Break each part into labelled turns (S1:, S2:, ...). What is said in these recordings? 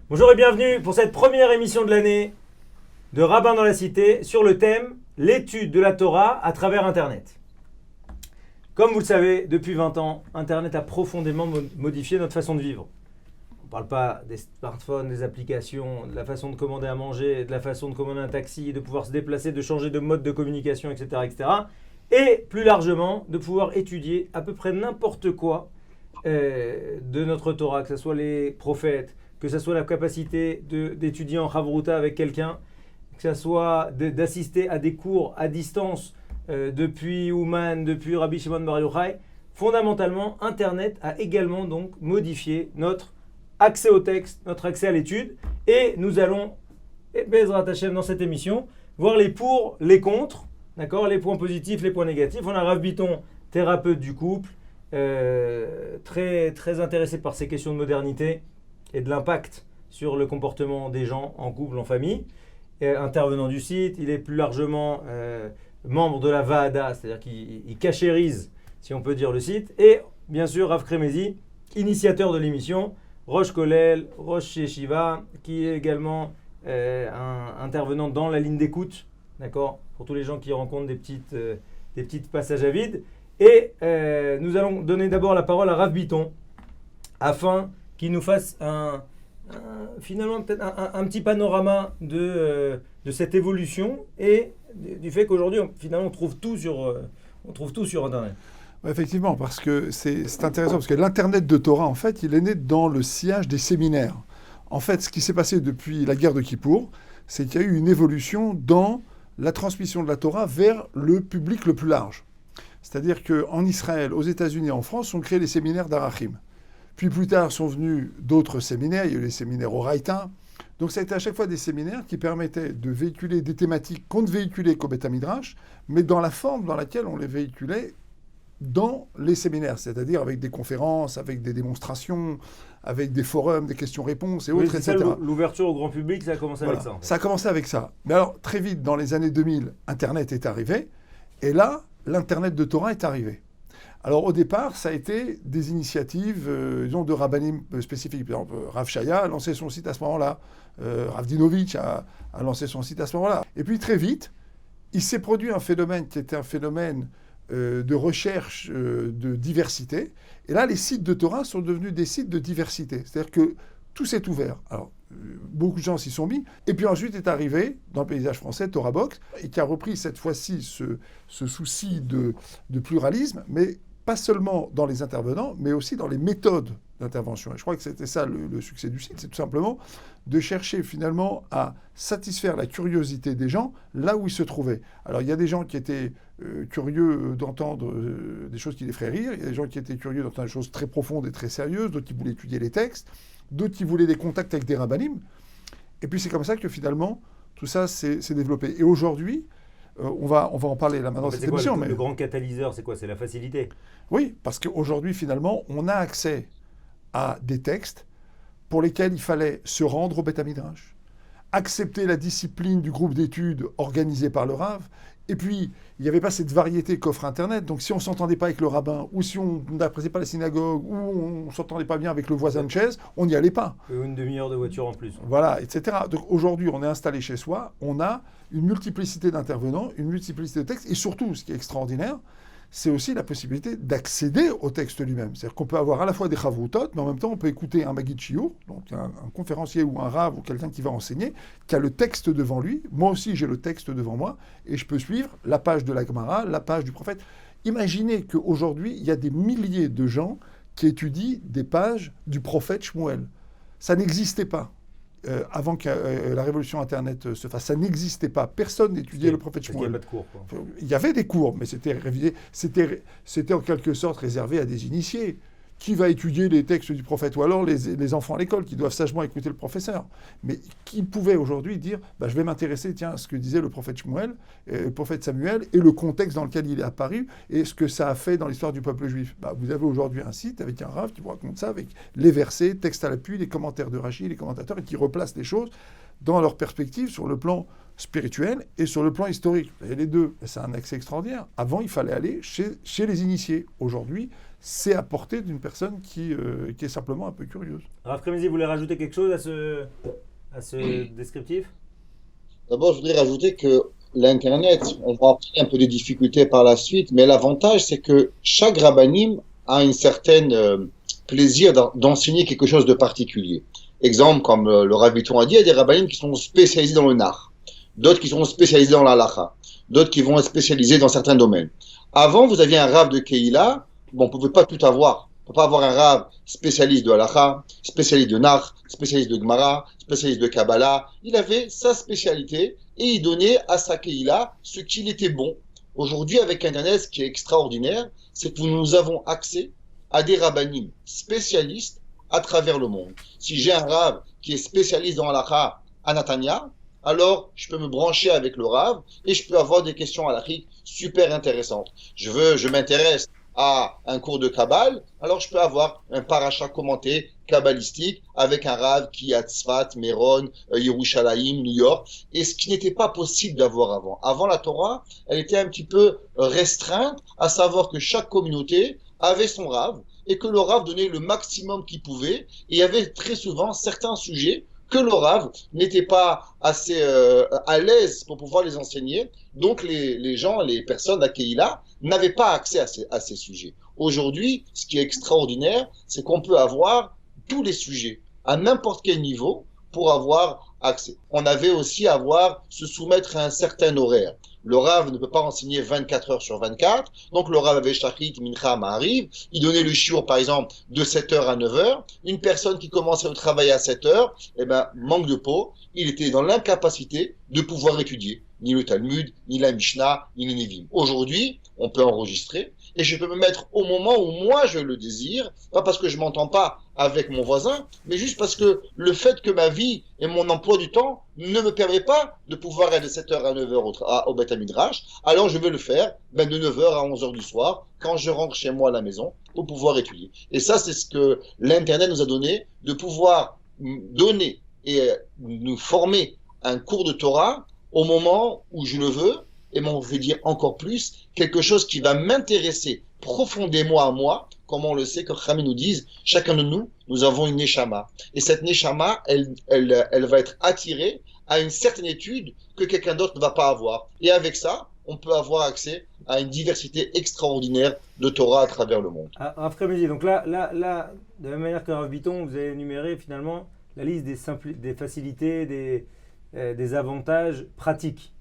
S1: Bonjour et bienvenue pour cette première émission de l'année de Rabbin dans la Cité sur le thème l'étude de la Torah à travers Internet. Comme vous le savez, depuis 20 ans, Internet a profondément modifié notre façon de vivre. On ne parle pas des smartphones, des applications, de la façon de commander à manger, de la façon de commander un taxi, de pouvoir se déplacer, de changer de mode de communication, etc., etc. Et plus largement, de pouvoir étudier à peu près n'importe quoi de notre Torah, que ce soit les prophètes, que ce soit la capacité d'étudier en Chavruta avec quelqu'un, que ce soit d'assister à des cours à distance depuis Ouman, depuis Rabbi Shimon Bar Yochai. Fondamentalement, Internet a également donc modifié notre accès au texte, notre accès à l'étude. Et nous allons, Bezrat Hashem, dans cette émission, voir les pour, les contre, d'accord, les points positifs, les points négatifs. On a Rav Biton, thérapeute du couple, très, très intéressé par ces questions de modernité et de l'impact sur le comportement des gens en couple, en famille. Intervenant du site, il est plus largement membre de la Vaada, c'est-à-dire qu'il cachérise, si on peut dire, le site. Et bien sûr, Rav Kremezi, initiateur de l'émission, Rosh Kollel, Rosh Yeshiva, qui est également un intervenant dans la ligne d'écoute, d'accord, pour tous les gens qui rencontrent des petites passages à vide. Et nous allons donner d'abord la parole à Rav Biton, afin qu'il nous fasse finalement peut-être un petit panorama de cette évolution et du fait qu'aujourd'hui, finalement, on trouve tout sur Internet.
S2: Effectivement, parce que c'est intéressant, parce que l'Internet de Torah, en fait, il est né dans le sillage des séminaires. En fait, ce qui s'est passé depuis la guerre de Kippour, c'est qu'il y a eu une évolution dans la transmission de la Torah vers le public le plus large. C'est-à-dire qu'en Israël, aux États-Unis et en France, on crée les séminaires d'Arachim. Puis plus tard sont venus d'autres séminaires, il y a eu les séminaires Oraïta. Donc ça a été à chaque fois des séminaires qui permettaient de véhiculer des thématiques qu'on ne véhiculait qu'au Beth Midrash, mais dans la forme dans laquelle on les véhiculait dans les séminaires, c'est-à-dire avec des conférences, avec des démonstrations, avec des forums, des questions-réponses et autres,
S1: oui,
S2: etc.
S1: Ça, l'ouverture au grand public, ça a commencé avec ça. En fait.
S2: Ça a commencé avec ça. Mais alors, très vite, dans les années 2000, Internet est arrivé, et là, l'Internet de Torah est arrivé. Alors au départ, ça a été des initiatives disons, de rabbinim spécifiques. Par exemple, Rav Shaya a lancé son site à ce moment-là, Rav Dinovitch a lancé son site à ce moment-là. Et puis très vite, il s'est produit un phénomène qui était un phénomène de recherche de diversité. Et là, les sites de Torah sont devenus des sites de diversité. C'est-à-dire que tout s'est ouvert. Alors, beaucoup de gens s'y sont mis. Et puis ensuite est arrivé, dans le paysage français, Torah Box, et qui a repris cette fois-ci ce souci de pluralisme, mais pas seulement dans les intervenants, mais aussi dans les méthodes d'intervention. Et je crois que c'était ça le succès du site, c'est tout simplement de chercher finalement à satisfaire la curiosité des gens là où ils se trouvaient. Alors il y a des gens qui étaient curieux d'entendre des choses qui les feraient rire, il y a des gens qui étaient curieux d'entendre des choses très profondes et très sérieuses, d'autres qui voulaient étudier les textes, d'autres qui voulaient des contacts avec des rabbinim. Et puis c'est comme ça que finalement tout ça s'est développé. Et aujourd'hui, on va en parler là maintenant dans cette émission.
S1: Le grand catalyseur, c'est quoi? C'est la facilité.
S2: Oui, parce qu'aujourd'hui, finalement, on a accès à des textes pour lesquels il fallait se rendre au Beth Midrash, accepter la discipline du groupe d'études organisé par le Rav, et puis il n'y avait pas cette variété qu'offre Internet. Donc si on ne s'entendait pas avec le rabbin, ou si on n'appréciait pas la synagogue, ou on ne s'entendait pas bien avec le voisin de chaise, on n'y allait pas.
S1: Une demi-heure de voiture en plus.
S2: Voilà, etc. Donc aujourd'hui, on est installé chez soi, on a une multiplicité d'intervenants, une multiplicité de textes, et surtout, ce qui est extraordinaire, c'est aussi la possibilité d'accéder au texte lui-même. C'est-à-dire qu'on peut avoir à la fois des chavrutot, mais en même temps, on peut écouter un Maggid Shiur, donc un conférencier ou un rav ou quelqu'un qui va enseigner, qui a le texte devant lui. Moi aussi, j'ai le texte devant moi, et je peux suivre la page de la Gemara, la page du prophète. Imaginez qu'aujourd'hui, il y a des milliers de gens qui étudient des pages du prophète Shmuel. Ça n'existait pas. Avant que la révolution Internet se fasse. Ça n'existait pas. Personne n'étudiait le prophète Shmuel.
S1: Il n'y avait pas de cours. Quoi.
S2: Il y avait des cours, mais c'était en quelque sorte réservé à des initiés. Qui va étudier les textes du prophète? Ou alors les enfants à l'école qui doivent sagement écouter le professeur. Mais qui pouvait aujourd'hui dire je vais m'intéresser à ce que disait le prophète Shmuel, le prophète Samuel, et le contexte dans lequel il est apparu, et ce que ça a fait dans l'histoire du peuple juif. Vous avez aujourd'hui un site avec un rav qui vous raconte ça, avec les versets, textes à l'appui, les commentaires de Rashi, les commentateurs, et qui replace les choses dans leur perspective sur le plan spirituel et sur le plan historique. Vous avez les deux. C'est un accès extraordinaire. Avant, il fallait aller chez les initiés. Aujourd'hui, c'est à portée d'une personne qui est simplement un peu curieuse.
S1: Rav Kremizi, vous voulez rajouter quelque chose à ce descriptif?
S3: D'abord, je voudrais rajouter que l'Internet, on va avoir un peu de difficultés par la suite, mais l'avantage, c'est que chaque rabbanim a une certaine plaisir d'enseigner quelque chose de particulier. Exemple, comme le Rav Biton a dit, il y a des rabbanim qui sont spécialisés dans le nar, d'autres qui sont spécialisés dans l'halacha, d'autres qui vont être spécialisés dans certains domaines. Avant, vous aviez un Rav de Keïla, bon, on ne pouvait pas tout avoir. On ne peut pas avoir un Rav spécialiste de halacha, spécialiste de nar, spécialiste de Gemara, spécialiste de Kabbalah. Il avait sa spécialité et il donnait à sa Keïla ce qu'il était bon. Aujourd'hui, avec Internet, ce qui est extraordinaire, c'est que nous avons accès à des rabbanim spécialistes à travers le monde. Si j'ai un Rav qui est spécialiste dans halacha à Natania, alors je peux me brancher avec le Rav et je peux avoir des questions halachiques super intéressantes. Je m'intéresse à un cours de Kabbale, alors je peux avoir un paracha commenté kabbalistique avec un Rav qui est à Tzfat, Méron, Yerushalayim, New York, et ce qui n'était pas possible d'avoir avant. Avant, la Torah, elle était un petit peu restreinte, à savoir que chaque communauté avait son Rav, et que le Rav donnait le maximum qu'il pouvait, et il y avait très souvent certains sujets que le Rav n'était pas assez à l'aise pour pouvoir les enseigner. Donc les gens, les personnes à Keïla n'avaient pas accès à ces sujets. Aujourd'hui, ce qui est extraordinaire, c'est qu'on peut avoir tous les sujets à n'importe quel niveau pour avoir accès. On avait aussi à se soumettre à un certain horaire. Le Rav ne peut pas enseigner 24 heures sur 24. Donc, le Rav avait Shachrit, Mincha, Ma'ariv. Il donnait le shiur, par exemple, de 7 heures à 9 heures. Une personne qui commençait à travailler à 7 heures, manque de peau, il était dans l'incapacité de pouvoir étudier ni le Talmud, ni la Mishnah, ni les Nevim. Aujourd'hui, on peut enregistrer et je peux me mettre au moment où moi je le désire, pas parce que je m'entends pas avec mon voisin, mais juste parce que le fait que ma vie et mon emploi du temps ne me permet pas de pouvoir aller de 7 heures à 9 heures au Beth Midrash, alors je vais le faire de 9 heures à 11 heures du soir, quand je rentre chez moi à la maison, pour pouvoir étudier. Et ça, c'est ce que l'Internet nous a donné, de pouvoir donner et nous former un cours de Torah au moment où je le veux, et je vais dire encore plus, quelque chose qui va m'intéresser profondément à moi, comme on le sait, que Chachamim nous disent, chacun de nous, nous avons une neshama. Et cette neshama, elle va être attirée à une certaine étude que quelqu'un d'autre ne va pas avoir. Et avec ça, on peut avoir accès à une diversité extraordinaire de Torah à travers le monde.
S1: Rav Kremizi, donc là, de la même manière que Rav Biton, vous avez énuméré finalement la liste des facilités, des avantages pratiques,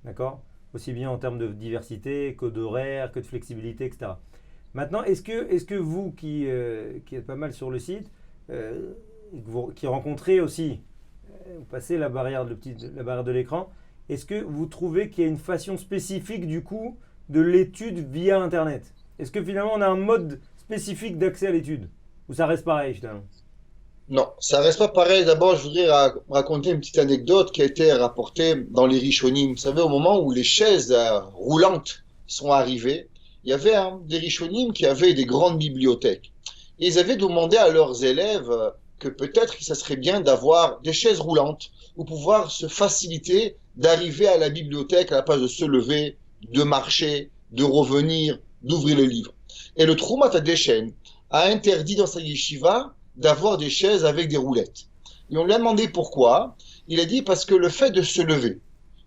S1: d'accord ? Aussi bien en termes de diversité que d'horaire, que de flexibilité, etc. Maintenant, est-ce que vous qui êtes pas mal sur le site, qui rencontrez aussi, vous passez la barrière de l'écran, est-ce que vous trouvez qu'il y a une façon spécifique du coup de l'étude via Internet ? Est-ce que finalement on a un mode spécifique d'accès à l'étude ? Ou ça reste pareil finalement ?
S3: Non, ça reste pas pareil. D'abord, je voudrais raconter une petite anecdote qui a été rapportée dans les Rishonim. Vous savez, au moment où les chaises roulantes sont arrivées, il y avait des Rishonim qui avaient des grandes bibliothèques. Et ils avaient demandé à leurs élèves que peut-être que ça serait bien d'avoir des chaises roulantes pour pouvoir se faciliter d'arriver à la bibliothèque à la place de se lever, de marcher, de revenir, d'ouvrir le livre. Et le Troumat Hadeshen a interdit dans sa yeshiva d'avoir des chaises avec des roulettes. Et on lui a demandé pourquoi. Il a dit parce que le fait de se lever,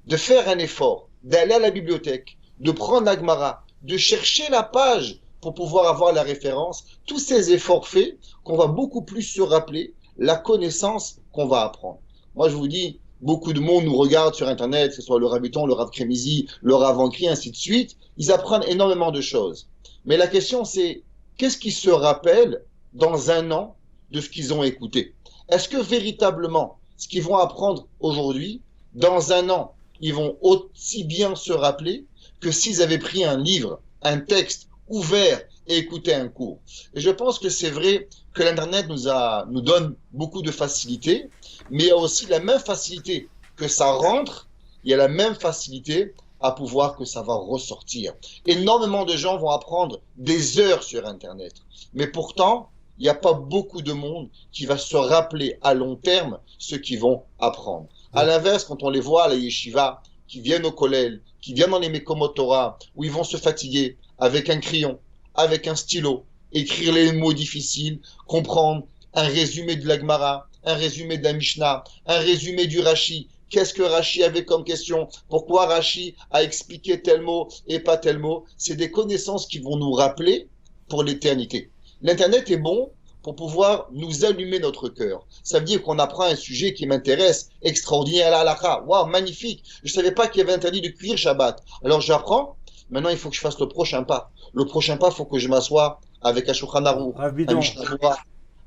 S3: de faire un effort, d'aller à la bibliothèque, de prendre la Gemara, de chercher la page pour pouvoir avoir la référence, tous ces efforts faits, qu'on va beaucoup plus se rappeler la connaissance qu'on va apprendre. Moi, je vous dis, beaucoup de monde nous regarde sur Internet, que ce soit le Rav Biton, le Rav Kremizi, le Rav Ankri, ainsi de suite. Ils apprennent énormément de choses. Mais la question, c'est qu'est-ce qu'ils se rappellent dans un an de ce qu'ils ont écouté? Est-ce que véritablement, ce qu'ils vont apprendre aujourd'hui, dans un an, ils vont aussi bien se rappeler que s'ils avaient pris un livre, un texte ouvert et écouté un cours? Et je pense que c'est vrai que l'Internet nous donne beaucoup de facilité, mais il y a aussi la même facilité que ça rentre, il y a la même facilité à pouvoir que ça va ressortir. Énormément de gens vont apprendre des heures sur Internet, mais pourtant, il n'y a pas beaucoup de monde qui va se rappeler à long terme ce qu'ils vont apprendre. À l'inverse, quand on les voit à la yeshiva, qui viennent au kollel, qui viennent dans les Mekomot Torah, où ils vont se fatiguer avec un crayon, avec un stylo, écrire les mots difficiles, comprendre un résumé de la Gemara, un résumé de la Mishnah, un résumé du Rashi. Qu'est-ce que Rashi avait comme question? Pourquoi Rashi a expliqué tel mot et pas tel mot? C'est des connaissances qui vont nous rappeler pour l'éternité. L'Internet est bon pour pouvoir nous allumer notre cœur. Ça veut dire qu'on apprend un sujet qui m'intéresse, extraordinaire, la halakha. Waouh, magnifique. Je savais pas qu'il y avait interdit de cuire Shabbat. Alors j'apprends. Maintenant, il faut que je fasse le prochain pas. Le prochain pas, il faut que je m'assoie avec un Shulchan Aruch, un Mishnah Torah,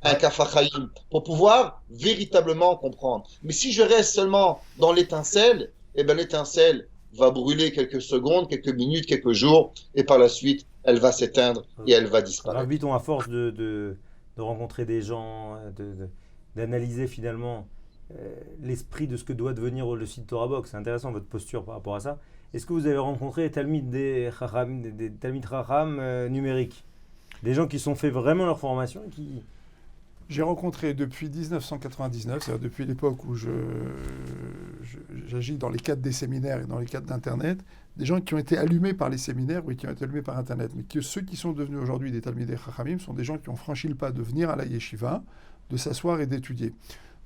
S3: un Kaf HaChaim, pour pouvoir véritablement comprendre. Mais si je reste seulement dans l'étincelle, eh ben l'étincelle va brûler quelques secondes, quelques minutes, quelques jours, et par la suite, elle va s'éteindre et elle va disparaître.
S1: Rav Bitton, à force de rencontrer des gens, d'analyser finalement l'esprit de ce que doit devenir le site Torah Box, c'est intéressant votre posture par rapport à ça. Est-ce que vous avez rencontré des Talmid Chacham numériques? Des gens qui sont fait vraiment leur formation et qui...
S2: J'ai rencontré depuis 1999, c'est-à-dire depuis l'époque où j'agis dans les cadres des séminaires et dans les cadres d'Internet, des gens qui ont été allumés par les séminaires ou qui ont été allumés par Internet. Mais que ceux qui sont devenus aujourd'hui des Talmidei Chachamim sont des gens qui ont franchi le pas de venir à la yeshiva, de s'asseoir et d'étudier.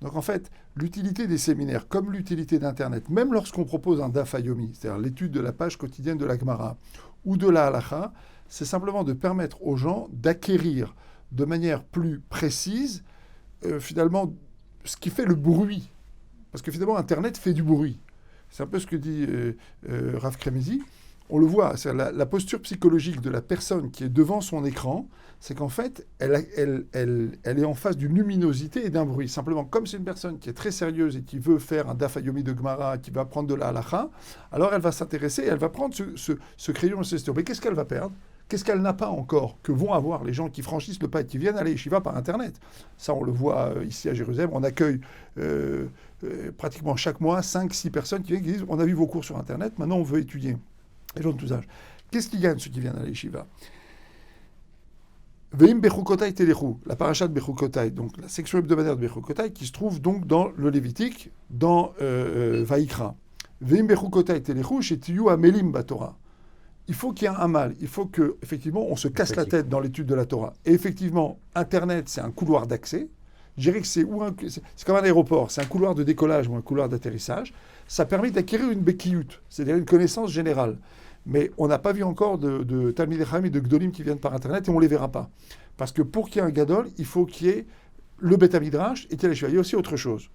S2: Donc en fait, l'utilité des séminaires, comme l'utilité d'Internet, même lorsqu'on propose un Daf Yomi, c'est-à-dire l'étude de la page quotidienne de la Gemara ou de la Halacha, c'est simplement de permettre aux gens d'acquérir de manière plus précise, finalement, ce qui fait le bruit. Parce que finalement, Internet fait du bruit. C'est un peu ce que dit Rav Kremezi. On le voit, c'est la posture psychologique de la personne qui est devant son écran, c'est qu'en fait, elle est en face d'une luminosité et d'un bruit. Simplement, comme c'est une personne qui est très sérieuse et qui veut faire un Daf Yomi de Gemara, qui va prendre de la halacha, alors elle va s'intéresser et elle va prendre ce crayon et ce stylo. Mais qu'est-ce qu'elle va perdre? Qu'est-ce qu'elle n'a pas encore, que vont avoir les gens qui franchissent le pas et qui viennent à la yeshiva par Internet? Ça, on le voit ici à Jérusalem. On accueille pratiquement chaque mois 5-6 personnes qui viennent et qui disent « On a vu vos cours sur Internet, maintenant on veut étudier. » Les gens de tous âges. Qu'est-ce qu'ils gagnent, ceux qui viennent à la yeshiva? Veim Bechukotai Telechu, la paracha de Bechukotai, donc la section hebdomadaire de Bechukotai, qui se trouve donc dans le Lévitique, dans Vaïkra. Veim Bechukotai Telechu, Shetiyu Amelim Batorah. Il faut qu'il y ait un mal, il faut que effectivement on se casse la tête dans l'étude de la Torah. Et effectivement, Internet, c'est un couloir d'accès. Je dirais que c'est comme un aéroport, c'est un couloir de décollage ou un couloir d'atterrissage. Ça permet d'acquérir une bekiyut, c'est-à-dire une connaissance générale. Mais on n'a pas vu encore de Talmidei Chacham et de Gdolim qui viennent par Internet et on ne les verra pas. Parce que pour qu'il y ait un Gadol, il faut qu'il y ait le Beth Midrash et qu'il y ait les Shiva. Il y a aussi autre chose.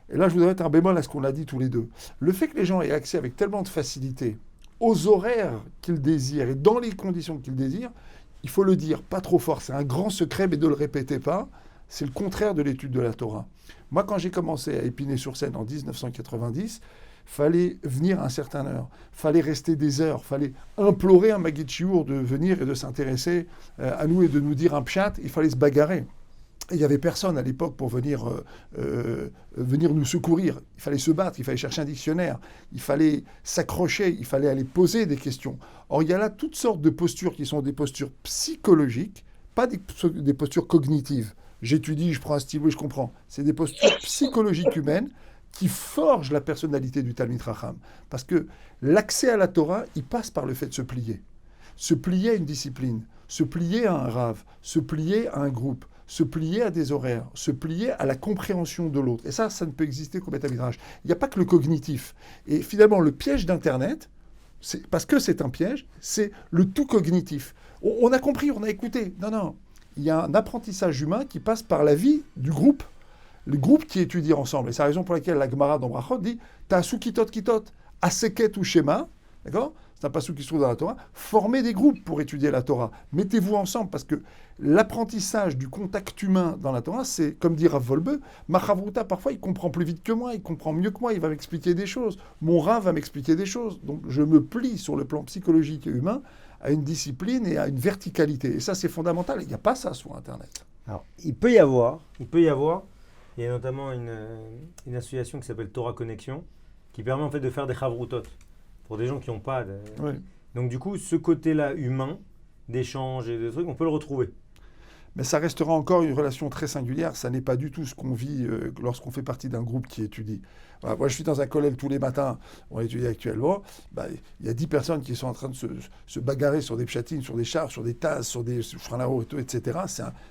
S2: Et là, je voudrais mettre un bémol à ce qu'on a dit tous les deux. Le fait que les gens aient accès avec tellement de facilité aux horaires qu'ils désirent et dans les conditions qu'ils désirent, il faut le dire, pas trop fort. C'est un grand secret, mais ne le répétez pas. C'est le contraire de l'étude de la Torah. Moi, quand j'ai commencé à Épinay-sur-Seine en 1990, fallait venir à un certain heure, fallait rester des heures, fallait implorer un Maggid Shiur de venir et de s'intéresser à nous et de nous dire un pshat, il fallait se bagarrer. Et il n'y avait personne à l'époque pour venir nous secourir. Il fallait se battre, il fallait chercher un dictionnaire, il fallait s'accrocher, il fallait aller poser des questions. Or, il y a là toutes sortes de postures qui sont des postures psychologiques, pas des postures cognitives. J'étudie, je prends un stylo et je comprends. C'est des postures psychologiques humaines qui forgent la personnalité du Talmid Chacham. Parce que l'accès à la Torah, il passe par le fait de se plier. Se plier à une discipline, se plier à un rave, se plier à un groupe, se plier à des horaires, se plier à la compréhension de l'autre. Et ça ne peut exister qu'au Beth Midrash. Il n'y a pas que le cognitif. Et finalement, le piège d'Internet, parce que c'est un piège, c'est le tout cognitif. On a compris, on a écouté. Non. Il y a un apprentissage humain qui passe par la vie du groupe. Le groupe qui étudie ensemble. Et c'est la raison pour laquelle la Gemara dans Brachot dit « Ta'asu kitot, aseket ou shema », d'accord? C'est un passage qui se trouve dans la Torah. Formez des groupes pour étudier la Torah. Mettez-vous ensemble, parce que l'apprentissage du contact humain dans la Torah, c'est, comme dit Rav Wolbe, ma Chavruta, parfois, il comprend plus vite que moi, il comprend mieux que moi, il va m'expliquer des choses. Mon Rav va m'expliquer des choses. Donc, je me plie sur le plan psychologique et humain à une discipline et à une verticalité. Et ça, c'est fondamental. Il n'y a pas ça sur Internet.
S1: Alors, il peut y avoir, il y a notamment une association qui s'appelle Torah Connexion, qui permet en fait de faire des chavrutot pour des gens qui n'ont pas de...
S2: Oui.
S1: Donc du coup, ce côté-là humain, d'échange et de trucs, on peut le retrouver.
S2: Mais ça restera encore une relation très singulière. Ça n'est pas du tout ce qu'on vit lorsqu'on fait partie d'un groupe qui étudie. Voilà, moi, je suis dans un collège tous les matins, on étudie actuellement. Il y a 10 personnes qui sont en train de se bagarrer sur des pchatines, sur des chars, sur des tasses, sur des franaros, etc.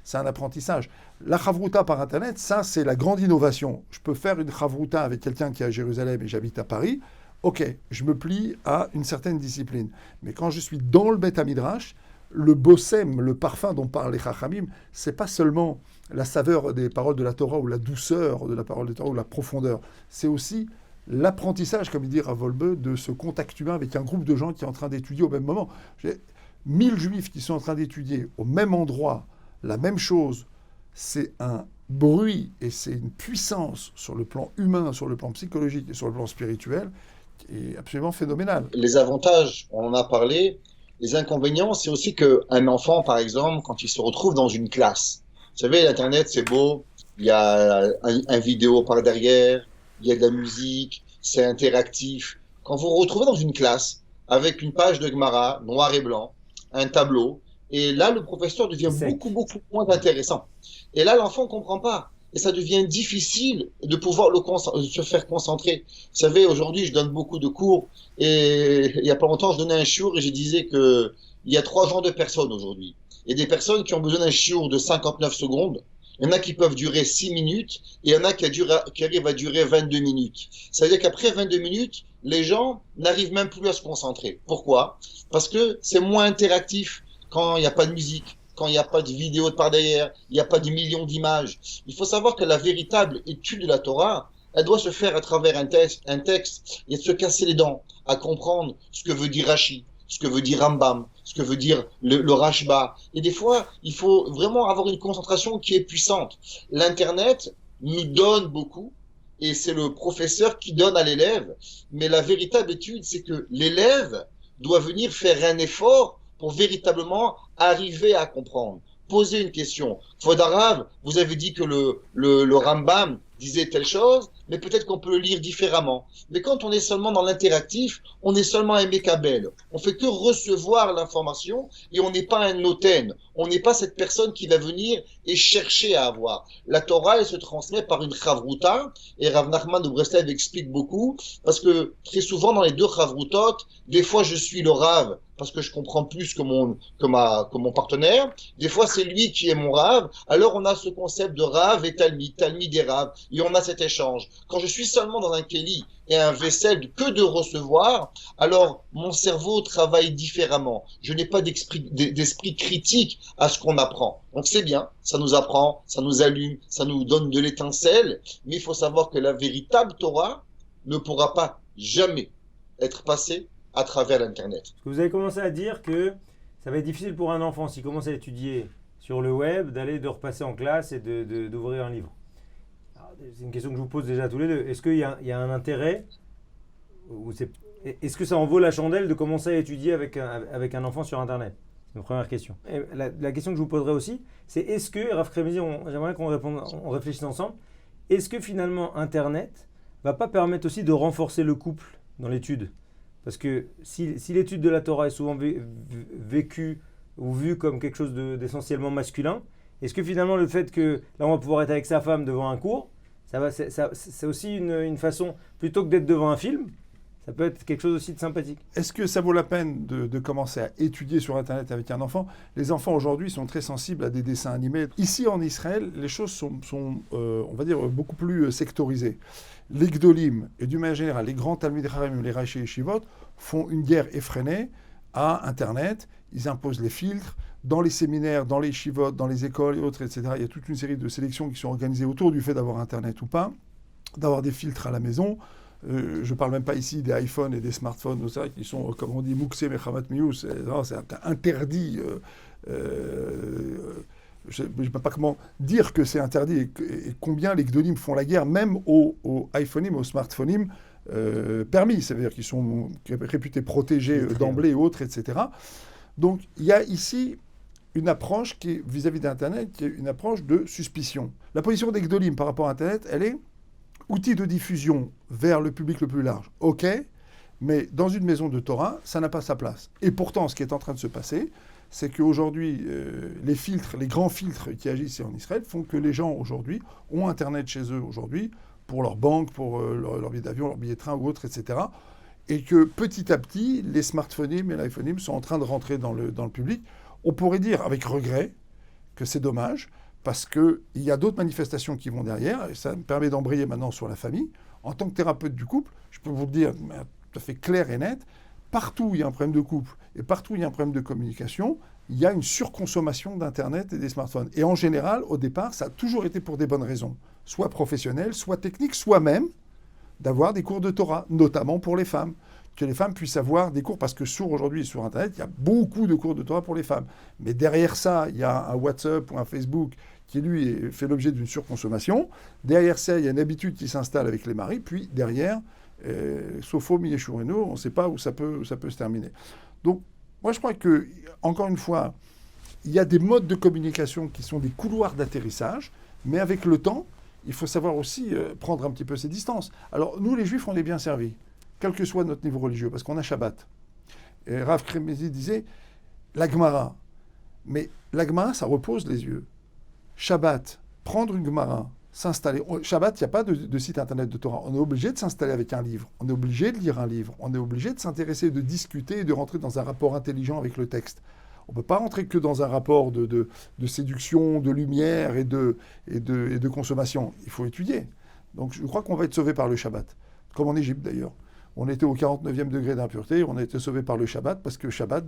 S2: C'est un apprentissage. La chavruta par Internet, ça, c'est la grande innovation. Je peux faire une chavruta avec quelqu'un qui est à Jérusalem et j'habite à Paris. Ok, je me plie à une certaine discipline. Mais quand je suis dans le Beth Midrash, le bossem, le parfum dont parlent les Chachamim, c'est pas seulement la saveur des paroles de la Torah ou la douceur de la parole de la Torah ou la profondeur. C'est aussi l'apprentissage, comme il dit Rav Wolbe, de ce contact humain avec un groupe de gens qui est en train d'étudier au même moment. J'ai 1000 juifs qui sont en train d'étudier au même endroit, la même chose. C'est un bruit et c'est une puissance sur le plan humain, sur le plan psychologique et sur le plan spirituel qui est absolument phénoménal.
S3: Les avantages, on en a parlé. Les inconvénients, c'est aussi qu'un enfant, par exemple, quand il se retrouve dans une classe, vous savez, l'Internet, c'est beau, il y a un vidéo par derrière, il y a de la musique, c'est interactif. Quand vous vous retrouvez dans une classe avec une page de Gemara, noir et blanc, un tableau, et là, le professeur devient beaucoup moins intéressant. Et là, l'enfant ne comprend pas. Et ça devient difficile de pouvoir se faire concentrer. Vous savez, aujourd'hui, je donne beaucoup de cours. Et il y a pas longtemps, je donnais un shiur et je disais que il y a 3 genres de personnes aujourd'hui. Il y a des personnes qui ont besoin d'un shiur de 59 secondes. Il y en a qui peuvent durer 6 minutes. Et il y en a qui arrivent à durer 22 minutes. Ça veut dire qu'après 22 minutes, les gens n'arrivent même plus à se concentrer. Pourquoi? Parce que c'est moins interactif quand il n'y a pas de musique, quand il n'y a pas de vidéo de par derrière, il n'y a pas de millions d'images. Il faut savoir que la véritable étude de la Torah, elle doit se faire à travers un texte et de se casser les dents, à comprendre ce que veut dire Rashi, ce que veut dire Rambam, ce que veut dire le Rashba. Et des fois, il faut vraiment avoir une concentration qui est puissante. L'Internet nous donne beaucoup et c'est le professeur qui donne à l'élève. Mais la véritable étude, c'est que l'élève doit venir faire un effort pour véritablement arriver à comprendre, poser une question. Fodarav, vous avez dit que le Rambam disait telle chose, mais peut-être qu'on peut le lire différemment. Mais quand on est seulement dans l'interactif, on est seulement un mécabel. On fait que recevoir l'information et on n'est pas un noten. On n'est pas cette personne qui va venir et chercher à avoir. La Torah, elle se transmet par une chavruta, et Rav Nachman de Breslev explique beaucoup, parce que très souvent dans les 2 chavrutot, des fois je suis le Rav, parce que je comprends plus que mon partenaire. Des fois, c'est lui qui est mon Rav. Alors, on a ce concept de Rav et Talmid et Rav. Et on a cet échange. Quand je suis seulement dans un Kéli et un vaisselle que de recevoir, alors mon cerveau travaille différemment. Je n'ai pas d'esprit critique à ce qu'on apprend. Donc, c'est bien. Ça nous apprend, ça nous allume, ça nous donne de l'étincelle. Mais il faut savoir que la véritable Torah ne pourra pas jamais être passée à travers l'Internet.
S1: Vous avez commencé à dire que ça va être difficile pour un enfant, s'il commence à étudier sur le web, de repasser en classe et d'ouvrir un livre. Alors, c'est une question que je vous pose déjà tous les deux. Est-ce qu'il y a un intérêt est-ce que ça en vaut la chandelle de commencer à étudier avec un enfant sur Internet? C'est ma première question. Et la question que je vous poserai aussi, c'est est-ce que, Rav Kremizi, j'aimerais qu'on réfléchisse ensemble, est-ce que finalement Internet va pas permettre aussi de renforcer le couple dans l'étude? Parce que si l'étude de la Torah est souvent vécue ou vue comme quelque chose d'essentiellement masculin, est-ce que finalement le fait que là on va pouvoir être avec sa femme devant un cours, c'est aussi une façon, plutôt que d'être devant un film, ça peut être quelque chose aussi de sympathique.
S2: Est-ce que ça vaut la peine de commencer à étudier sur Internet avec un enfant? Les enfants aujourd'hui sont très sensibles à des dessins animés. Ici en Israël, les choses sont on va dire, beaucoup plus sectorisées. Les Gdolim et d'une manière générale, les grands Talmid Chachamim, les Rashi et Shivot, font une guerre effrénée à Internet. Ils imposent les filtres. Dans les séminaires, dans les Shivot, dans les écoles et autres, etc., il y a toute une série de sélections qui sont organisées autour du fait d'avoir Internet ou pas, d'avoir des filtres à la maison. Je ne parle même pas ici des iPhones et des smartphones, qui sont, comme on dit, Mouksé Mechamat Miou, c'est interdit. Je ne sais pas comment dire que c'est interdit et combien les Gdolim font la guerre, même aux iPhonim, aux smartphonim permis. Ça veut dire qu'ils sont réputés protégés d'emblée et autres, etc. Donc il y a ici une approche qui est, vis-à-vis d'Internet, qui est une approche de suspicion. La position des Gdolim par rapport à Internet, elle est outil de diffusion vers le public le plus large. OK, mais dans une maison de Torah, ça n'a pas sa place. Et pourtant, ce qui est en train de se passer, c'est qu'aujourd'hui, les grands filtres qui agissent en Israël font que les gens aujourd'hui ont Internet chez eux aujourd'hui pour leur banque, pour leur billet d'avion, leur billet de train ou autre, etc. Et que petit à petit, les smartphones et l'iPhone sont en train de rentrer dans le public. On pourrait dire avec regret que c'est dommage, parce qu'il y a d'autres manifestations qui vont derrière, et ça me permet d'embrayer maintenant sur la famille. En tant que thérapeute du couple, je peux vous le dire tout à fait clair et net, partout où il y a un problème de couple et partout où il y a un problème de communication, il y a une surconsommation d'Internet et des smartphones. Et en général, au départ, ça a toujours été pour des bonnes raisons, soit professionnelles, soit techniques, soit même d'avoir des cours de Torah, notamment pour les femmes. Que les femmes puissent avoir des cours, parce que aujourd'hui, sur Internet, il y a beaucoup de cours de Torah pour les femmes. Mais derrière ça, il y a un WhatsApp ou un Facebook qui, lui, fait l'objet d'une surconsommation. Derrière ça, il y a une habitude qui s'installe avec les maris. Puis derrière, Sopho, Mieshureno, on ne sait pas où ça peut se terminer. Donc, moi, je crois que, encore une fois, il y a des modes de communication qui sont des couloirs d'atterrissage, mais avec le temps, il faut savoir aussi prendre un petit peu ses distances. Alors, nous, les Juifs, on est bien servis, quel que soit notre niveau religieux, parce qu'on a Shabbat. Et Rav Kremezi disait, la Gemara. Mais la Gemara, ça repose les yeux. Shabbat, prendre une Gemara, s'installer. Shabbat, il n'y a pas de site internet de Torah. On est obligé de s'installer avec un livre. On est obligé de lire un livre. On est obligé de s'intéresser, de discuter et de rentrer dans un rapport intelligent avec le texte. On ne peut pas rentrer que dans un rapport de séduction, de lumière et de consommation. Il faut étudier. Donc je crois qu'on va être sauvé par le Shabbat. Comme en Égypte d'ailleurs. On était au 49e degré d'impureté, on a été sauvé par le Shabbat, parce que Shabbat,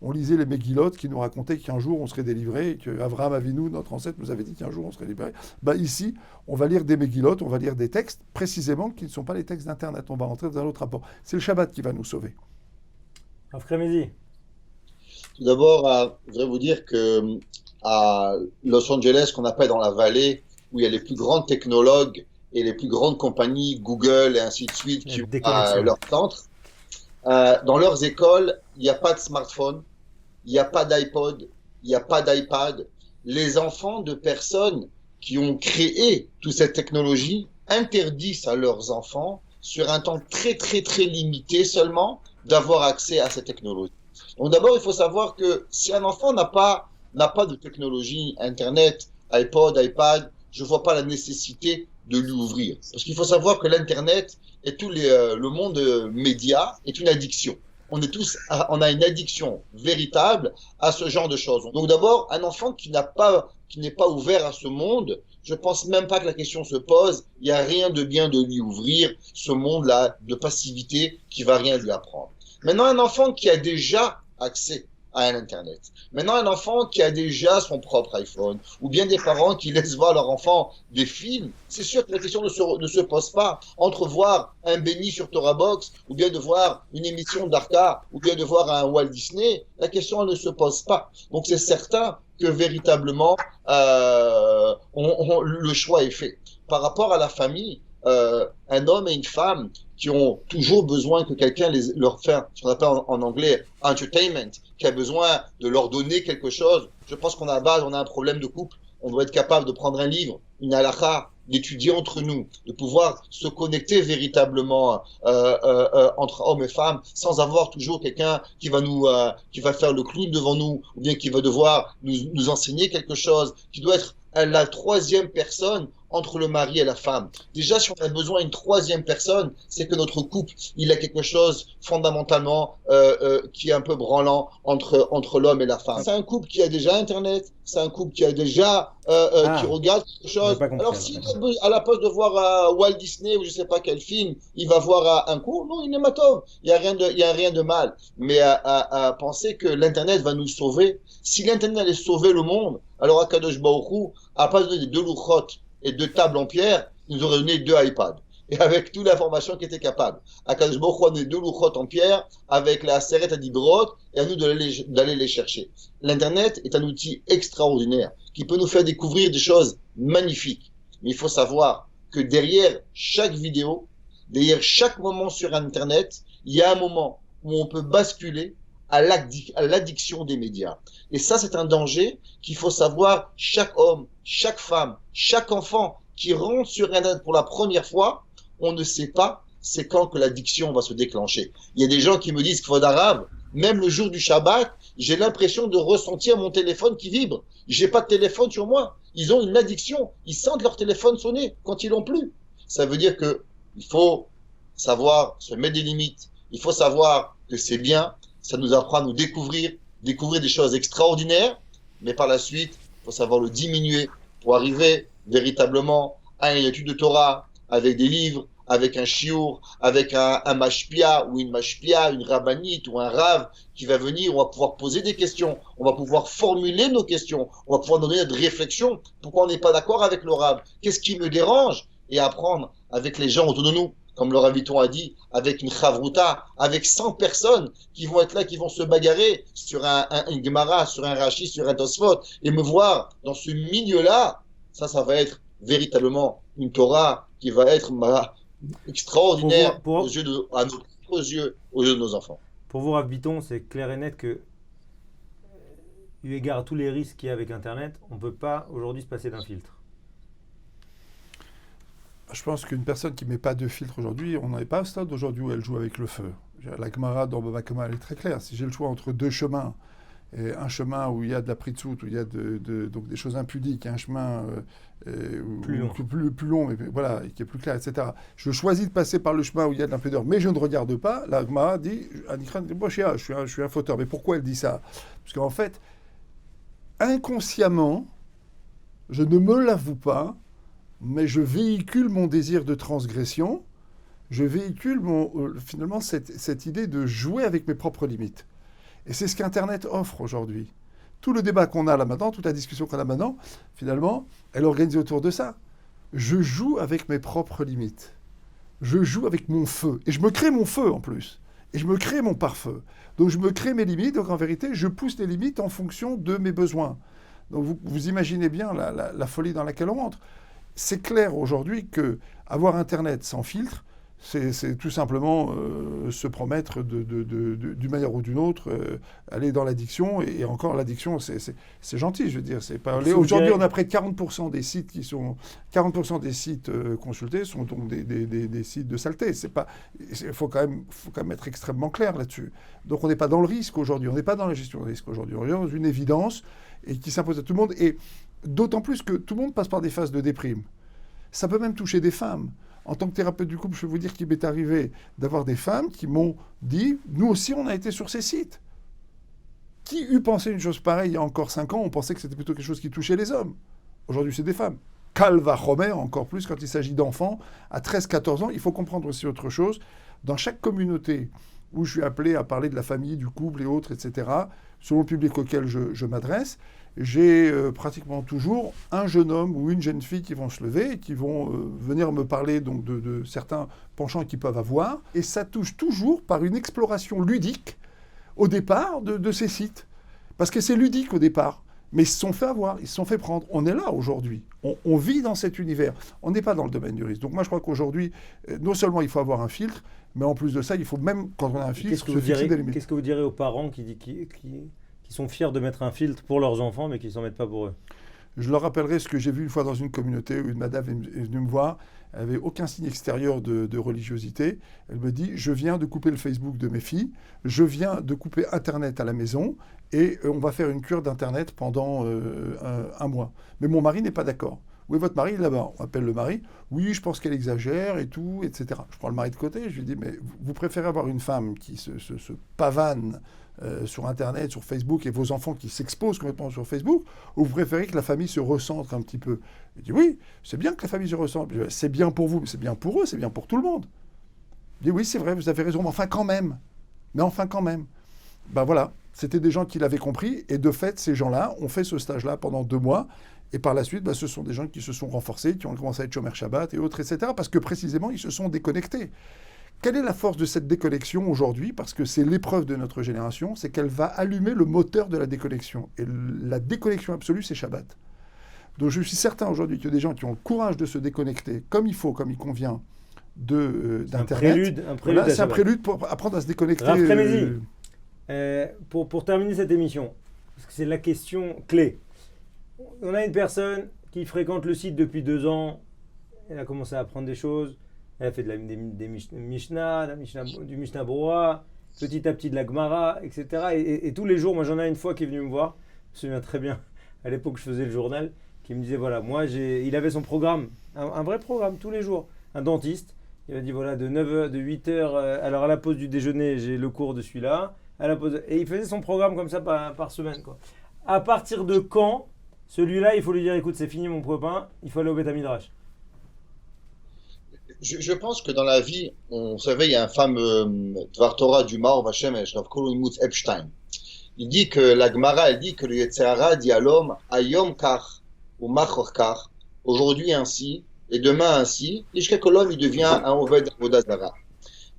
S2: on lisait les Megilot qui nous racontaient qu'un jour on serait délivré, et que Avraham Avinu, notre ancêtre, nous avait dit qu'un jour on serait libéré. Ici, on va lire des Megilot, on va lire des textes, précisément, qui ne sont pas les textes d'Internet. On va rentrer dans un autre rapport. C'est le Shabbat qui va nous sauver.
S1: Après-midi.
S3: Tout d'abord, je voudrais vous dire que à Los Angeles, qu'on appelle dans la vallée, où il y a les plus grands technologues et les plus grandes compagnies, Google et ainsi de suite, qui ont leur centre, dans leurs écoles, il n'y a pas de smartphone, il n'y a pas d'iPod, il n'y a pas d'iPad. Les enfants de personnes qui ont créé toute cette technologie interdisent à leurs enfants, sur un temps très très très limité seulement, d'avoir accès à cette technologie. Donc d'abord, il faut savoir que si un enfant n'a pas de technologie, Internet, iPod, iPad, je ne vois pas la nécessité de lui ouvrir. Parce qu'il faut savoir que l'Internet et le monde média est une addiction. On a une addiction véritable à ce genre de choses. Donc d'abord, un enfant qui n'est pas ouvert à ce monde, je pense même pas que la question se pose. Il n'y a rien de bien de lui ouvrir ce monde-là de passivité qui va rien lui apprendre. Maintenant, un enfant qui a déjà accès à Internet. Maintenant, un enfant qui a déjà son propre iPhone, ou bien des parents qui laissent voir leur enfant des films, c'est sûr que la question ne se pose pas. Entre voir un Benny sur Torah Box, ou bien de voir une émission d'Arca, ou bien de voir un Walt Disney, la question ne se pose pas. Donc c'est certain que véritablement, le choix est fait. Par rapport à la famille, un homme et une femme qui ont toujours besoin que quelqu'un leur fasse ce qu'on appelle en anglais entertainment, qui a besoin de leur donner quelque chose. Je pense qu'on a un problème de couple. On doit être capable de prendre un livre, une halakha, d'étudier entre nous, de pouvoir se connecter véritablement entre hommes et femmes, sans avoir toujours quelqu'un qui va faire le clown devant nous, ou bien qui va devoir nous enseigner quelque chose, qui doit être la troisième personne entre le mari et la femme. Déjà, si on a besoin d'une troisième personne, c'est que notre couple, il a quelque chose fondamentalement qui est un peu branlant entre l'homme et la femme. C'est un couple qui a déjà Internet, c'est un couple qui a déjà qui regarde quelque chose. Alors, si à la place de voir Walt Disney ou je sais pas quel film, il va voir un cours, non, il n'est pas tort. Il y a rien de mal. Mais à penser que l'Internet va nous sauver. Si l'Internet allait sauver le monde, alors Akadosh Baruch Hu, à pas donner 2 louchot et 2 tables en pierre, il nous aurait donné 2 iPads. Et avec toute l'information qui était capable. Akadosh Baruch Hu a donné 2 louchot en pierre, avec la Seret Adibrot, et à nous d'aller les chercher. L'Internet est un outil extraordinaire, qui peut nous faire découvrir des choses magnifiques. Mais il faut savoir que derrière chaque vidéo, derrière chaque moment sur Internet, il y a un moment où on peut basculer à l'addiction des médias. Et ça, c'est un danger qu'il faut savoir. Chaque homme, chaque femme, chaque enfant qui rentre sur Internet pour la première fois, on ne sait pas c'est quand que l'addiction va se déclanger. Il y a des gens qui me disent qu'il faut d'arabe. même le jour du Shabbat, j'ai l'impression de ressentir mon téléphone qui vibre. J'ai pas de téléphone sur moi. Ils ont une addiction. Ils sentent leur téléphone sonner quand ils l'ont plus. Ça veut dire que il faut savoir se mettre des limites. Il faut savoir que c'est bien. Ça nous apprend à nous découvrir des choses extraordinaires. Mais par la suite, il faut savoir le diminuer pour arriver véritablement à une étude de Torah avec des livres, avec un chiour, avec un mashpia ou une mashpia, une rabbinite ou un rave qui va venir. On va pouvoir poser des questions. On va pouvoir formuler nos questions. On va pouvoir donner notre réflexion. Pourquoi on n'est pas d'accord avec le rave? Qu'est-ce qui me dérange? Et apprendre avec les gens autour de nous, comme le Raviton a dit, avec une chavruta, avec 100 personnes qui vont être là, qui vont se bagarrer sur une Gemara, sur un Rashi, sur un Tosfot, et me voir dans ce milieu-là. Ça va être véritablement une Torah qui va être extraordinaire aux yeux de nos enfants.
S1: Pour vous, Rav Biton, c'est clair et net que, eu égard à tous les risques qu'il y a avec Internet, on ne peut pas aujourd'hui se passer d'un filtre.
S2: Je pense qu'une personne qui ne met pas de filtre aujourd'hui, on n'en est pas au stade aujourd'hui où elle joue avec le feu. La Gemara dans Baba Kama, elle est très claire. Si j'ai le choix entre deux chemins, et un chemin où il y a de la pritzout, où il y a donc des choses impudiques, et un chemin plus long, mais voilà, qui est plus clair, etc. Je choisis de passer par le chemin où il y a de l'impudeur, mais je ne regarde pas. La Gemara dit, je suis un fauteur. Mais pourquoi elle dit ça? Parce qu'en fait, inconsciemment, je ne me l'avoue pas, mais je véhicule mon désir de transgression, je véhicule finalement cette idée de jouer avec mes propres limites. Et c'est ce qu'Internet offre aujourd'hui. Tout le débat qu'on a là maintenant, toute la discussion qu'on a maintenant, finalement, elle est organisée autour de ça. Je joue avec mes propres limites. Je joue avec mon feu. Et je me crée mon feu en plus. Et je me crée mon pare-feu. Donc je me crée mes limites. Donc en vérité, je pousse les limites en fonction de mes besoins. Donc vous imaginez bien la folie dans laquelle on rentre. C'est clair aujourd'hui qu'avoir Internet sans filtre, c'est tout simplement se promettre d'une manière ou d'une autre, aller dans l'addiction. Et encore, l'addiction, c'est gentil, je veux dire. Aujourd'hui, on a près de 40% des sites consultés sont donc des sites de saleté. Il faut quand même être extrêmement clair là-dessus. Donc on n'est pas dans le risque aujourd'hui, on n'est pas dans la gestion de risque aujourd'hui. On est dans une évidence et qui s'impose à tout le monde. Et d'autant plus que tout le monde passe par des phases de déprime. Ça peut même toucher des femmes. En tant que thérapeute du couple, je peux vous dire qu'il m'est arrivé d'avoir des femmes qui m'ont dit « Nous aussi, on a été sur ces sites ». Qui eût pensé une chose pareille il y a encore 5 ans? On pensait que c'était plutôt quelque chose qui touchait les hommes. Aujourd'hui, c'est des femmes. Calva Homer, encore plus quand il s'agit d'enfants. À 13-14 ans, il faut comprendre aussi autre chose. Dans chaque communauté où je suis appelé à parler de la famille, du couple et autres, etc., selon le public auquel je m'adresse, j'ai pratiquement toujours un jeune homme ou une jeune fille qui vont se lever et qui vont venir me parler donc, de certains penchants qu'ils peuvent avoir. Et ça touche toujours par une exploration ludique au départ de ces sites. Parce que c'est ludique au départ. Mais ils se sont fait avoir, ils se sont fait prendre. On est là aujourd'hui. On vit dans cet univers. On n'est pas dans le domaine du risque. Donc moi, je crois qu'aujourd'hui, non seulement il faut avoir un filtre, mais en plus de ça, il faut même, quand on a un filtre, se fixer des limites.
S1: Qu'est-ce que vous direz aux parents qui sont fiers de mettre un filtre pour leurs enfants, mais qui ne s'en mettent pas pour eux?
S2: Je leur rappellerai ce que j'ai vu une fois dans une communauté où une madame est venue me voir. Elle n'avait aucun signe extérieur de religiosité. Elle me dit « Je viens de couper le Facebook de mes filles. Je viens de couper Internet à la maison. Et on va faire une cure d'Internet pendant un mois. Mais mon mari n'est pas d'accord. Où est votre mari? Là-bas. On appelle le mari. Oui, je pense qu'elle exagère et tout, etc. Je prends le mari de côté. Je lui dis « Mais vous préférez avoir une femme qui se pavane sur Internet, sur Facebook, et vos enfants qui s'exposent complètement sur Facebook, ou vous préférez que la famille se recentre un petit peu ?» Il dit « Oui, c'est bien que la famille se recentre. C'est bien pour vous, mais c'est bien pour eux, c'est bien pour tout le monde. » Il dit « Oui, c'est vrai, vous avez raison, mais enfin quand même. » Mais enfin quand même. Ben voilà, c'était des gens qui l'avaient compris, et de fait, ces gens-là ont fait ce stage-là pendant 2 mois, et par la suite, ce sont des gens qui se sont renforcés, qui ont commencé à être Shomer Shabbat et autres, etc., parce que précisément, ils se sont déconnectés. Quelle est la force de cette déconnexion aujourd'hui? Parce que c'est l'épreuve de notre génération, c'est qu'elle va allumer le moteur de la déconnexion. Et la déconnexion absolue, c'est Shabbat. Donc je suis certain aujourd'hui qu'il y a des gens qui ont le courage de se déconnecter comme il faut, comme il convient d'Internet.
S1: C'est
S2: un prélude pour apprendre à se déconnecter.
S1: Rav Tremezi, pour terminer cette émission, parce que c'est la question clé. On a une personne qui fréquente le site depuis 2 ans, elle a commencé à apprendre des choses. Elle a fait du Mishnah Broa, petit à petit de la Gemara, etc. Et tous les jours, moi j'en ai une fois qui est venu me voir, je me souviens très bien, à l'époque je faisais le journal, qui me disait voilà, il avait son programme, un vrai programme tous les jours, un dentiste. Il m'a dit voilà, de 8h, alors à la pause du déjeuner, j'ai le cours de celui-là, à la pause, et il faisait son programme comme ça par semaine, quoi. À partir de quand, celui-là, il faut lui dire écoute, c'est fini mon copain, il faut aller au Beth Midrash.
S3: Je pense que dans la vie, vous savez, il y a un fameux Dvar Torah du Maor Vashemesh, Rav Kolon Imutz Epstein. Il dit que la Gemara, elle dit que le Yetzer Hara dit à l'homme, Ayom kar ou Machor kar, aujourd'hui ainsi, et demain ainsi, et jusqu'à que l'homme il devient un Oved Avodah Zara.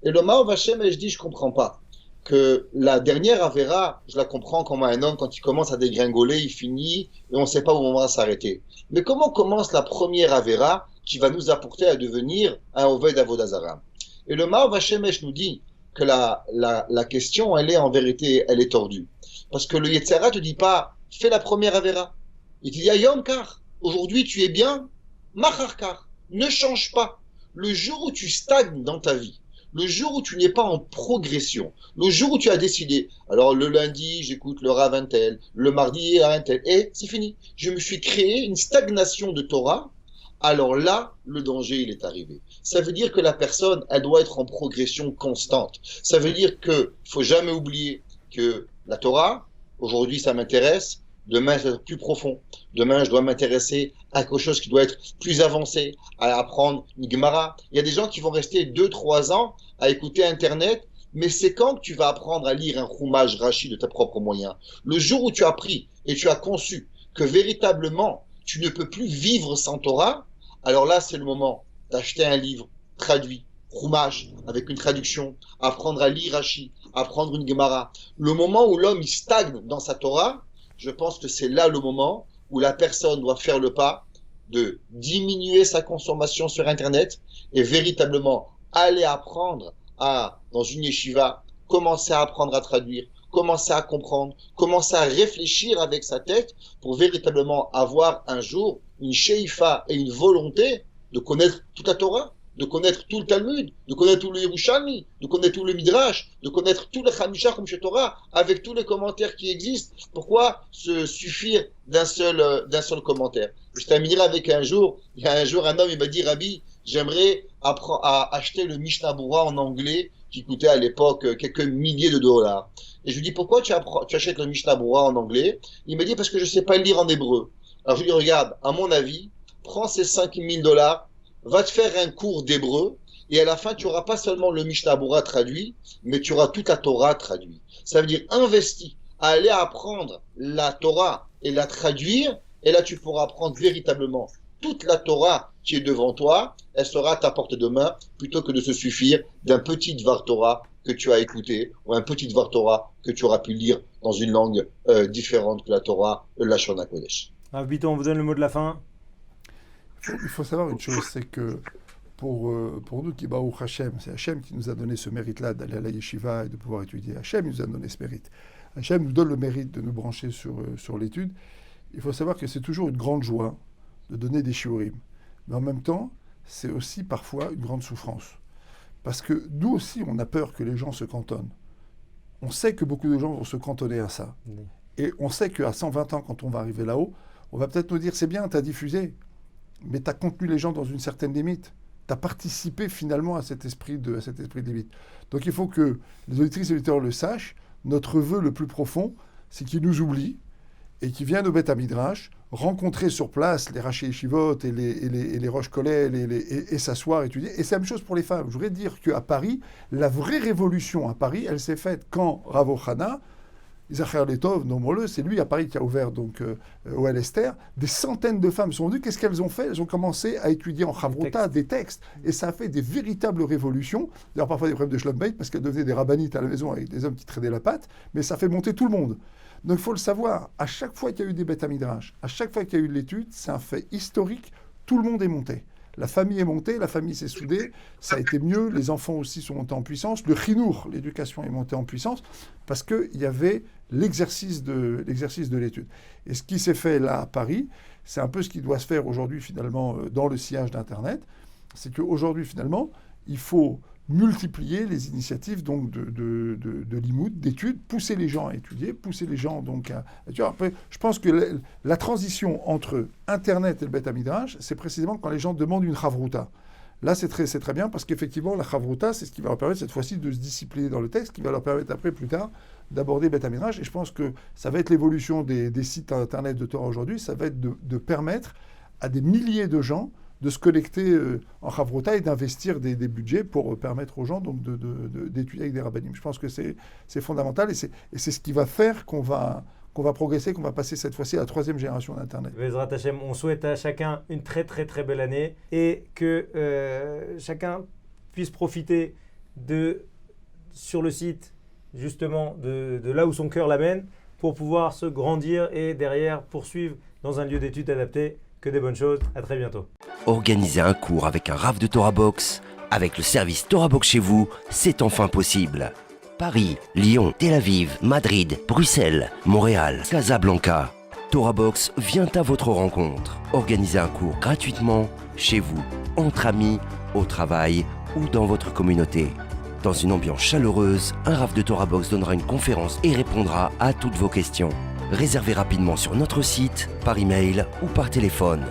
S3: Et le Maor Vashemesh dit, je comprends pas. Que la dernière Avera, je la comprends comme un homme, quand il commence à dégringoler, il finit, et on ne sait pas où on va s'arrêter. Mais comment commence la première Avera qui va nous apporter à devenir un Oved Avodah Zara? Et le Maor Vashemesh nous dit que la question, elle est en vérité, elle est tordue. Parce que le Yetzer Hara te dit pas, fais la première Avera. Il te dit, Ayom kar, aujourd'hui tu es bien, Machar kar, ne change pas. Le jour où tu stagnes dans ta vie, le jour où tu n'es pas en progression, le jour où tu as décidé, alors le lundi, j'écoute le Rav Intel, le mardi, Rav Intel, et c'est fini. Je me suis créé une stagnation de Torah, alors là, le danger, il est arrivé. Ça veut dire que la personne, elle doit être en progression constante. Ça veut dire que, faut jamais oublier que la Torah, aujourd'hui, ça m'intéresse, demain, ça va être plus profond. Demain, je dois m'intéresser à quelque chose qui doit être plus avancé, à apprendre une Gemara. Il y a des gens qui vont rester 2-3 ans à écouter Internet, mais c'est quand que tu vas apprendre à lire un Chumash Rashi de tes propres moyens? Le jour où tu as appris et tu as conçu que véritablement, tu ne peux plus vivre sans Torah, alors là, c'est le moment d'acheter un livre traduit, Chumash, avec une traduction, apprendre à lire Rashi, apprendre une Gemara. Le moment où l'homme il stagne dans sa Torah, je pense que c'est là le moment où la personne doit faire le pas de diminuer sa consommation sur Internet et véritablement aller apprendre dans une yeshiva, commencer à apprendre à traduire, commencer à comprendre, commencer à réfléchir avec sa tête pour véritablement avoir un jour une sheifa et une volonté de connaître toute la Torah, de connaître tout le Talmud, de connaître tout le Yerushalmi, de connaître tout le Midrash, de connaître tout le Chamisha Chumshe Torah, avec tous les commentaires qui existent. Pourquoi se suffire d'un seul commentaire? Je terminerai avec il y a un jour un homme, il m'a dit, Rabbi, j'aimerais acheter le Mishnah Berurah en anglais, qui coûtait à l'époque quelques milliers de dollars. Et je lui dis, pourquoi tu achètes le Mishnah Berurah en anglais? Il m'a dit, parce que je sais pas le lire en hébreu. Alors je lui dis, regarde, à mon avis, prends ces $5 000, va te faire un cours d'hébreu, et à la fin, tu auras pas seulement le Mishnah Berurah traduit, mais tu auras toute la Torah traduite. Ça veut dire investir à aller apprendre la Torah et la traduire, et là tu pourras apprendre véritablement toute la Torah qui est devant toi, elle sera à ta portée de main, plutôt que de se suffire d'un petit Dvar Torah que tu as écouté, ou un petit Dvar Torah que tu auras pu lire dans une langue différente que la Torah, le Lashon HaKodesh.
S1: Ah, Biton, on vous donne le mot de la fin.
S2: Il faut savoir une chose, c'est que pour nous qui Baruch Hashem, c'est Hashem qui nous a donné ce mérite-là d'aller à la yeshiva et de pouvoir étudier. Hashem nous a donné ce mérite. Hashem nous donne le mérite de nous brancher sur l'étude. Il faut savoir que c'est toujours une grande joie de donner des shiurim. Mais en même temps, c'est aussi parfois une grande souffrance. Parce que nous aussi, on a peur que les gens se cantonnent. On sait que beaucoup de gens vont se cantonner à ça. Oui. Et on sait qu'à 120 ans, quand on va arriver là-haut, on va peut-être nous dire, c'est bien, tu as diffusé, mais tu as contenu les gens dans une certaine limite. Tu as participé finalement à cet esprit de limite. Donc il faut que les auditrices et auditeurs le sachent. Notre vœu le plus profond, c'est qu'ils nous oublient et qu'ils viennent au Beth Midrash, rencontrer sur place les Rashi Yeshivot et les Rosh Kollel et s'asseoir, étudier. Et c'est la même chose pour les femmes. Je voudrais dire qu'à Paris, la vraie révolution à Paris, elle s'est faite quand Rav Ochana, Isachar Letov, nommons-le, c'est lui à Paris qui a ouvert donc au Esther. Des centaines de femmes sont venues. Qu'est-ce qu'elles ont fait? Elles ont commencé à étudier en Chavrota des textes. Et ça a fait des véritables révolutions. D'ailleurs, parfois des problèmes de Shlom Beit, parce qu'elles devenaient des rabbinites à la maison avec des hommes qui traînaient la patte. Mais ça fait monter tout le monde. Donc il faut le savoir. À chaque fois qu'il y a eu des Beth Midrash, à chaque fois qu'il y a eu de l'étude, c'est un fait historique. Tout le monde est monté. La famille est montée, la famille s'est soudée, ça a été mieux, les enfants aussi sont montés en puissance, le chinour, l'éducation est montée en puissance, parce qu'il y avait l'exercice de l'étude. Et ce qui s'est fait là à Paris, c'est un peu ce qui doit se faire aujourd'hui finalement dans le sillage d'Internet, c'est qu'aujourd'hui finalement, il faut multiplier les initiatives donc de limoud, d'études, pousser les gens à étudier, pousser les gens donc à... Tu vois, après, je pense que la transition entre Internet et le Beth Midrash, c'est précisément quand les gens demandent une chavruta. Là, c'est très bien parce qu'effectivement, la chavruta, c'est ce qui va leur permettre cette fois-ci de se discipliner dans le texte, qui va leur permettre après, plus tard, d'aborder Beth Midrash. Et je pense que ça va être l'évolution des sites Internet de Torah aujourd'hui, ça va être de permettre à des milliers de gens de se connecter en chavruta et d'investir des budgets pour permettre aux gens donc d'étudier avec des rabbanim. Je pense que c'est fondamental et c'est ce qui va faire qu'on va progresser, qu'on va passer cette fois-ci à la 3e génération d'Internet.
S1: Bezrat Hashem, on souhaite à chacun une très belle année et que chacun puisse profiter sur le site justement de là où son cœur l'amène pour pouvoir se grandir et derrière poursuivre dans un lieu d'études adapté. Que des bonnes choses, à très bientôt.
S4: Organiser un cours avec un Rav de Torah Box, avec le service Torah Box chez vous, c'est enfin possible. Paris, Lyon, Tel Aviv, Madrid, Bruxelles, Montréal, Casablanca. Torah Box vient à votre rencontre. Organisez un cours gratuitement, chez vous, entre amis, au travail ou dans votre communauté. Dans une ambiance chaleureuse, un Rav de Torah Box donnera une conférence et répondra à toutes vos questions. Réservez rapidement sur notre site, par email ou par téléphone.